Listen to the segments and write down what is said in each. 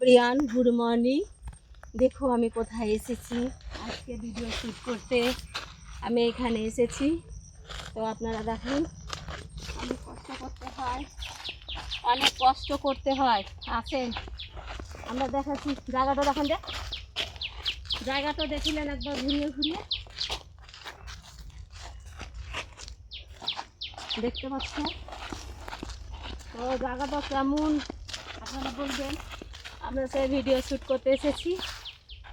Brian, good morning. দেখো আমি কোথায় এসেছি আজকে ভিডিও শ্যুট করতে। আমি এখানে এসেছি, তো আপনারা দেখেন অনেক কষ্ট করতে হয়, অনেক কষ্ট করতে হয়। আসেন আমরা দেখাচ্ছি জায়গাটা, দেখেন যে জায়গাটা দেখিলেন একবার ঘুরিয়ে ঘুরিয়ে দেখতে পাচ্ছেন। তো জায়গাটা কেমন আপনারা বলবেন। আমরা সেই ভিডিও শ্যুট করতে এসেছি।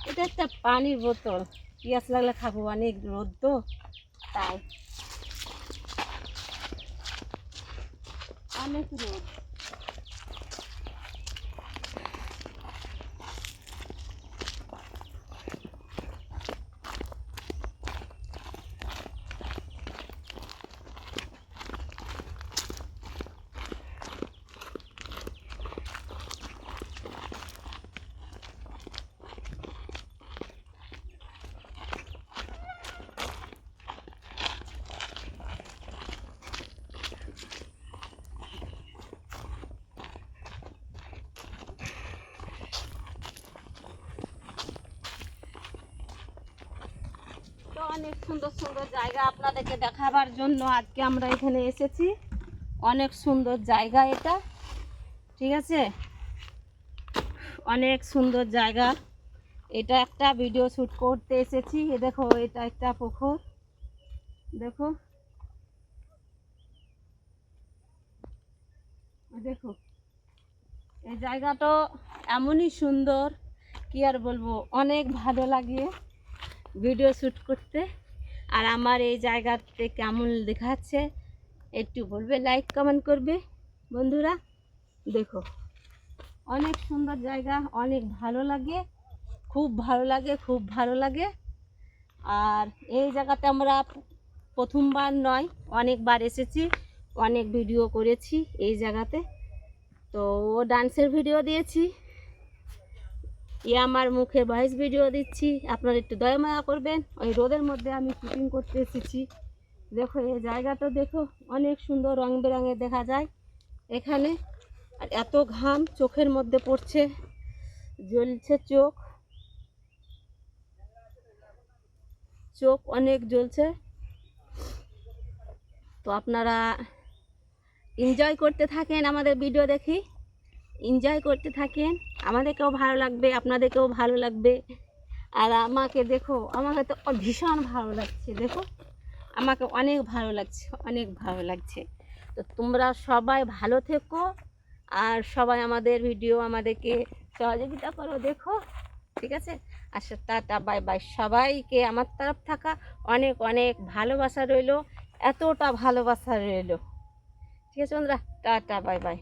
এটা একটা পানির বোতল, পিয়াস লাগলে খাবো, অনেক রোদ তো তাই, অনেক রোদ। তো অনেক সুন্দর সুন্দর জায়গা আপনাদেরকে দেখাবার জন্য আজকে আমরা এখানে এসেছি। অনেক সুন্দর জায়গা এটা, ঠিক আছে, অনেক সুন্দর জায়গা। এটা একটা ভিডিও শ্যুট করতে এসেছি। এ দেখো, এটা একটা পুকুর, দেখো দেখো এই জায়গাটা এমনই সুন্দর, কি আর বলবো, অনেক ভালো লাগে ভিডিও শ্যুট করতে। আর আমার এই জায়গাতে কেমন দেখাচ্ছে একটু বলবে, লাইক কমেন্ট করবে বন্ধুরা। দেখো অনেক সুন্দর জায়গা, অনেক ভালো লাগে, খুব ভালো লাগে, খুব ভালো লাগে। আর এই জায়গাতে আমরা প্রথমবার নয়, অনেকবার এসেছি, অনেক ভিডিও করেছি এই জায়গাতে। তো ডান্সের ভিডিও দিয়েছি, আমার মুখে ভয়েস ভিডিও দিচ্ছি, আপনারা একটু দয়া মায়া করবেন। ওই রোদের মধ্যে আমি শুটিং করতে এসেছি। দেখো এই জায়গাটা দেখো, অনেক সুন্দর, রং বেরঙের দেখা যায় এখানে। আর এত ঘাম চোখের মধ্যে পড়ছে, জ্বলছে চোখ, চোখ অনেক জ্বলছে। তো আপনারা এনজয় করতে থাকেন, আমাদের ভিডিও দেখি এনজয় করতে থাকেন, আমাদেরকেও ভালো লাগবে, আপনাদেরকেও ভালো লাগবে। আর আমাকে দেখো, আমাকে তো ভীষণ ভালো লাগছে, দেখো আমাকে অনেক ভালো লাগছে, অনেক ভালো লাগছে। তো তোমরা সবাই ভালো থেকো, আর সবাই আমাদের ভিডিও আমাদেরকে সহযোগিতা করো, দেখো, ঠিক আছে। আচ্ছা, টাটা, বাই বাই। সবাইকে আমার তরফ থাকা অনেক অনেক ভালোবাসা রইলো, এতটা ভালোবাসা রইলো, ঠিক আছে বন্ধুরা, টাটা, বাই বাই।